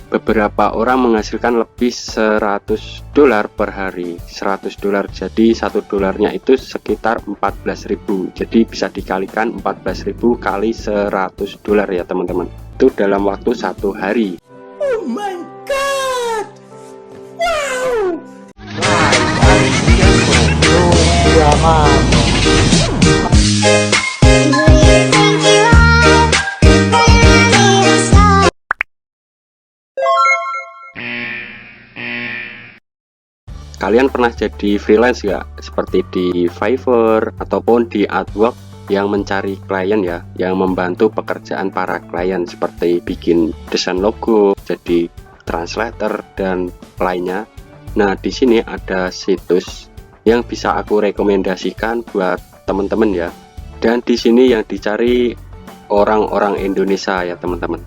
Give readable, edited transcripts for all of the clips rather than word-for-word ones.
Beberapa orang menghasilkan lebih $100 per hari. $100 jadi $1 itu sekitar 14.000. Jadi bisa dikalikan 14.000 kali $100 ya teman-teman. Itu dalam waktu 1 hari. Oh my god! Wow! Kalian pernah jadi freelance nggak? Seperti di Fiverr ataupun di Upwork yang mencari klien ya, yang membantu pekerjaan para klien seperti bikin desain logo, jadi translator dan lainnya. Nah, di sini ada situs yang bisa aku rekomendasikan buat teman-teman ya. Dan di sini yang dicari orang-orang Indonesia ya teman-teman.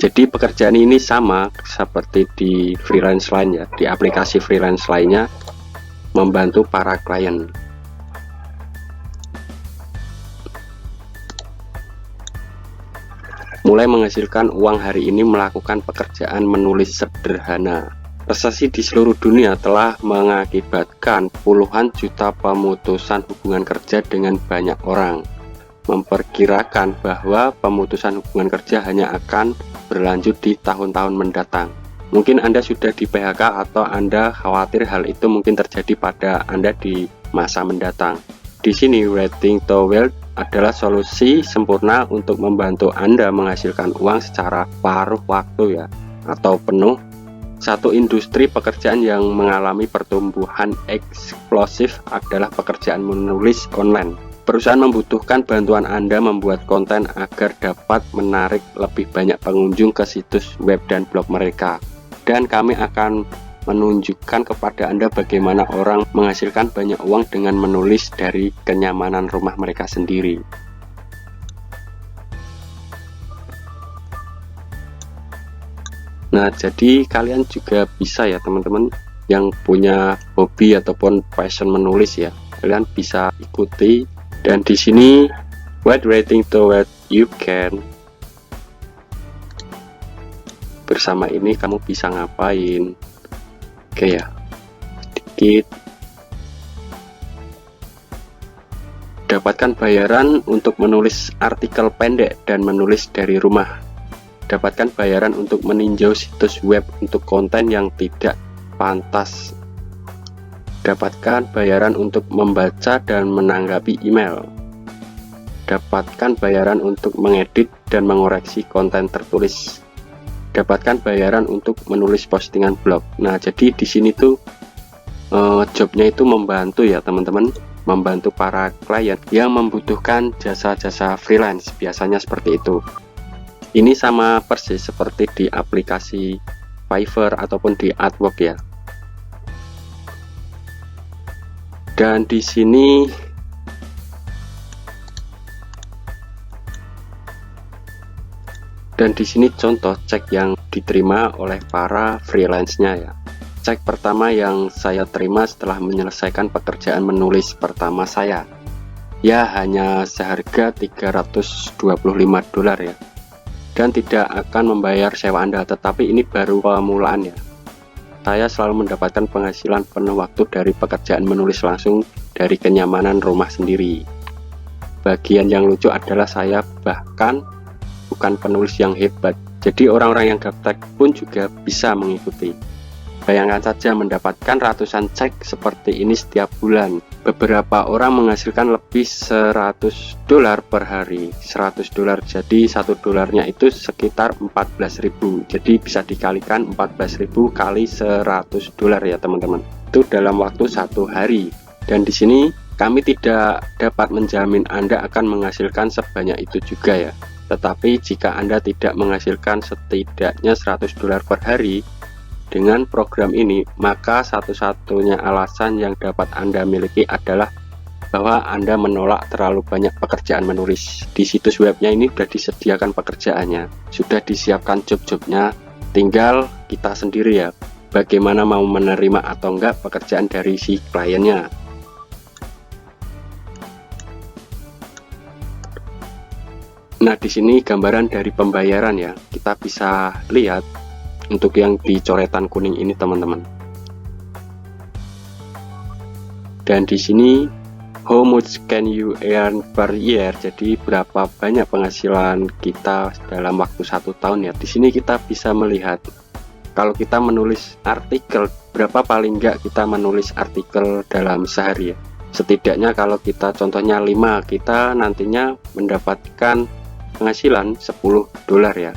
Jadi pekerjaan ini sama seperti di freelance lain ya, di aplikasi freelance lainnya, membantu para klien. Mulai menghasilkan uang hari ini melakukan pekerjaan menulis sederhana. Resesi di seluruh dunia telah mengakibatkan puluhan juta pemutusan hubungan kerja dengan banyak orang. Memperkirakan bahwa pemutusan hubungan kerja hanya akan berlanjut di tahun-tahun mendatang. Mungkin Anda sudah di PHK atau Anda khawatir hal itu mungkin terjadi pada Anda di masa mendatang. Di sini Writing to Wealth adalah solusi sempurna untuk membantu Anda menghasilkan uang secara paruh waktu ya, atau penuh. Satu industri pekerjaan yang mengalami pertumbuhan eksplosif adalah pekerjaan menulis online. Perusahaan membutuhkan bantuan Anda membuat konten agar dapat menarik lebih banyak pengunjung ke situs web dan blog mereka. Dan kami akan menunjukkan kepada Anda bagaimana orang menghasilkan banyak uang dengan menulis dari kenyamanan rumah mereka sendiri. Nah, jadi kalian juga bisa ya teman-teman yang punya hobi ataupun passion menulis ya. Kalian bisa ikuti. Dan di sini what writing to what you can. Bersama ini kamu bisa ngapain? Oke ya. Sedikit. Dapatkan bayaran untuk menulis artikel pendek dan menulis dari rumah. Dapatkan bayaran untuk meninjau situs web untuk konten yang tidak pantas. Dapatkan bayaran untuk membaca dan menanggapi email. Dapatkan bayaran untuk mengedit dan mengoreksi konten tertulis. Dapatkan bayaran untuk menulis postingan blog. Nah, jadi di sini tuh jobnya itu membantu ya teman-teman, membantu para klien yang membutuhkan jasa-jasa freelance, biasanya seperti itu. Ini sama persis seperti di aplikasi Fiverr ataupun di Upwork ya. Dan di sini contoh cek yang diterima oleh para freelance-nya ya. Cek pertama yang saya terima setelah menyelesaikan pekerjaan menulis pertama saya. Ya, hanya seharga $325 ya. Dan tidak akan membayar sewa Anda, tetapi ini baru pemulaan ya. Saya selalu mendapatkan penghasilan penuh waktu dari pekerjaan menulis langsung dari kenyamanan rumah sendiri. Bagian yang lucu adalah saya bahkan bukan penulis yang hebat, jadi orang-orang yang gaptek pun juga bisa mengikuti. Bayangkan saja mendapatkan ratusan cek seperti ini setiap bulan. Beberapa orang menghasilkan lebih $100 per hari. $100 jadi $1 itu sekitar 14.000. Jadi bisa dikalikan 14.000 kali $100 ya teman-teman. Itu dalam waktu 1 hari. Dan di sini kami tidak dapat menjamin Anda akan menghasilkan sebanyak itu juga ya. Tetapi jika Anda tidak menghasilkan setidaknya $100 per hari dengan program ini, maka satu-satunya alasan yang dapat Anda miliki adalah bahwa Anda menolak terlalu banyak pekerjaan menulis. Di situs webnya ini sudah disediakan pekerjaannya, sudah disiapkan job-jobnya, tinggal kita sendiri ya, bagaimana mau menerima atau enggak pekerjaan dari si kliennya. Nah, di sini gambaran dari pembayaran ya. Kita bisa lihat untuk yang di coretan kuning ini, teman-teman. Dan di sini how much can you earn per year? Jadi berapa banyak penghasilan kita dalam waktu 1 tahun ya. Di sini kita bisa melihat kalau kita menulis artikel, berapa paling enggak kita menulis artikel dalam sehari ya. Setidaknya kalau kita contohnya 5, kita nantinya mendapatkan penghasilan $10 ya.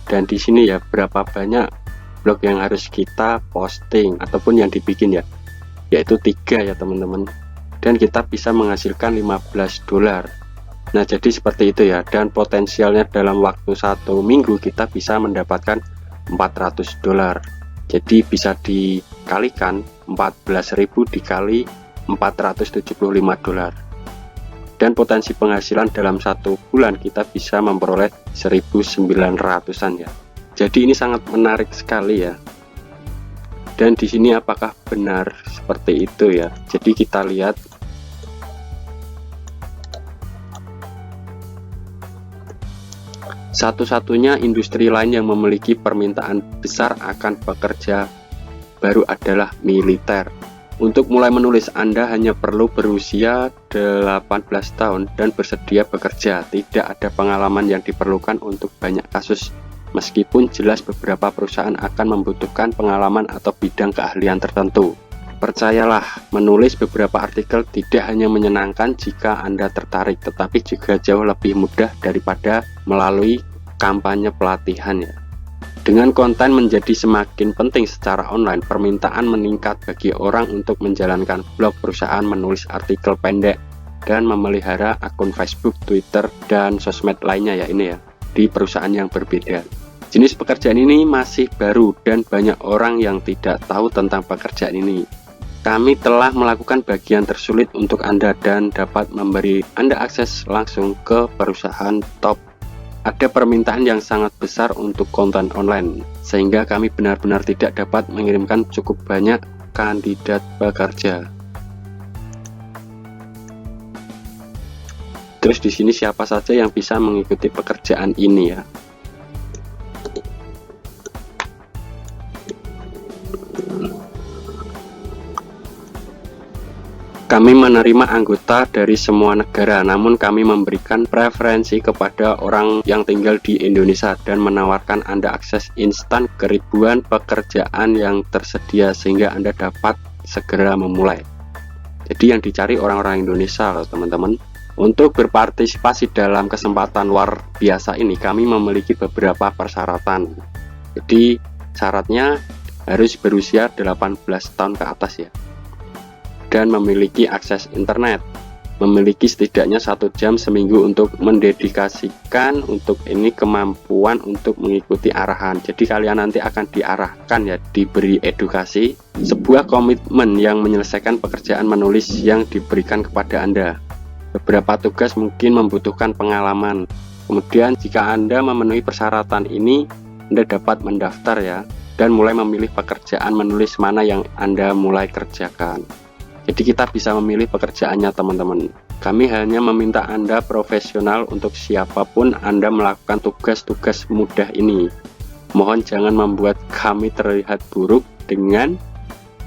Dan di sini ya berapa banyak blog yang harus kita posting ataupun yang dibikin ya, yaitu 3 ya teman-teman. Dan kita bisa menghasilkan $15. Nah, jadi seperti itu ya. Dan potensialnya dalam waktu 1 minggu kita bisa mendapatkan $400. Jadi bisa dikalikan 14.000 dikali $475. Dan potensi penghasilan dalam 1 bulan kita bisa memperoleh 1.900-an ya. Jadi ini sangat menarik sekali ya. Dan di sini apakah benar seperti itu ya? Jadi kita lihat satu-satunya industri lain yang memiliki permintaan besar akan pekerja baru adalah militer. Untuk mulai menulis, Anda hanya perlu berusia 18 tahun dan bersedia bekerja. Tidak ada pengalaman yang diperlukan untuk banyak kasus. Meskipun jelas beberapa perusahaan akan membutuhkan pengalaman atau bidang keahlian tertentu. Percayalah, menulis beberapa artikel tidak hanya menyenangkan jika Anda tertarik, tetapi juga jauh lebih mudah daripada melalui kampanye pelatihan ya. Dengan konten menjadi semakin penting secara online, permintaan meningkat bagi orang untuk menjalankan blog perusahaan, menulis artikel pendek, dan memelihara akun Facebook, Twitter, dan sosmed lainnya ya ini ya, di perusahaan yang berbeda. Jenis pekerjaan ini masih baru dan banyak orang yang tidak tahu tentang pekerjaan ini. Kami telah melakukan bagian tersulit untuk Anda dan dapat memberi Anda akses langsung ke perusahaan top. Ada permintaan yang sangat besar untuk konten online, sehingga kami benar-benar tidak dapat mengirimkan cukup banyak kandidat pekerja. Terus di sini siapa saja yang bisa mengikuti pekerjaan ini ya? Kami menerima anggota dari semua negara, namun kami memberikan preferensi kepada orang yang tinggal di Indonesia dan menawarkan Anda akses instan ke ribuan pekerjaan yang tersedia sehingga Anda dapat segera memulai. Jadi yang dicari orang-orang Indonesia loh teman-teman. Untuk berpartisipasi dalam kesempatan luar biasa ini, kami memiliki beberapa persyaratan. Jadi syaratnya harus berusia 18 tahun ke atas ya, dan memiliki akses internet, memiliki setidaknya 1 jam seminggu untuk mendedikasikan untuk ini kemampuan untuk mengikuti arahan. Jadi kalian nanti akan diarahkan ya, diberi edukasi, sebuah komitmen yang menyelesaikan pekerjaan menulis yang diberikan kepada Anda. Beberapa tugas mungkin membutuhkan pengalaman. Kemudian jika Anda memenuhi persyaratan ini, Anda dapat mendaftar ya, dan mulai memilih pekerjaan menulis mana yang Anda mulai kerjakan. Jadi kita bisa memilih pekerjaannya teman-teman. Kami hanya meminta Anda profesional untuk siapapun Anda melakukan tugas-tugas mudah ini. Mohon jangan membuat kami terlihat buruk dengan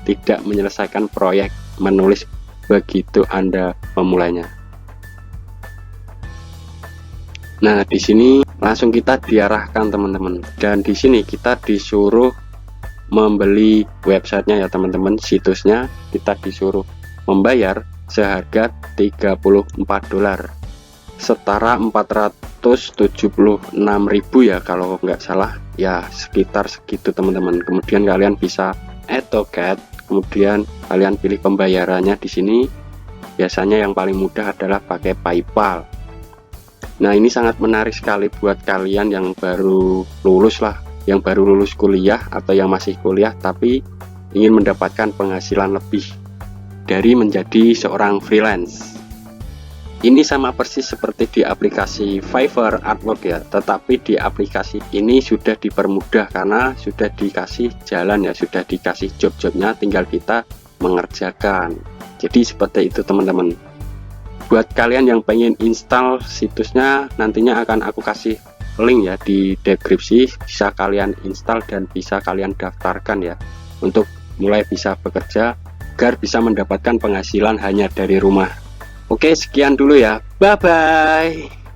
tidak menyelesaikan proyek menulis begitu Anda memulainya. Nah, di sini langsung kita diarahkan teman-teman. Dan di sini kita disuruh membeli websitenya ya teman-teman, situsnya kita disuruh membayar seharga $34, setara 476.000 ya kalau nggak salah ya, sekitar segitu teman-teman. Kemudian kalian bisa AutoCAD, kemudian kalian pilih pembayarannya. Di sini biasanya yang paling mudah adalah pakai PayPal. Nah, ini sangat menarik sekali buat kalian yang baru lulus lah, yang baru lulus kuliah atau yang masih kuliah tapi ingin mendapatkan penghasilan lebih dari menjadi seorang freelance. Ini sama persis seperti di aplikasi Fiverr, Upwork ya, tetapi di aplikasi ini sudah dipermudah karena sudah dikasih jalan ya, sudah dikasih job-jobnya, tinggal kita mengerjakan. Jadi seperti itu teman-teman. Buat kalian yang pengen install situsnya, nantinya akan aku kasih link ya di deskripsi, bisa kalian install dan bisa kalian daftarkan ya untuk mulai bisa bekerja agar bisa mendapatkan penghasilan hanya dari rumah. Oke, sekian dulu ya, bye bye.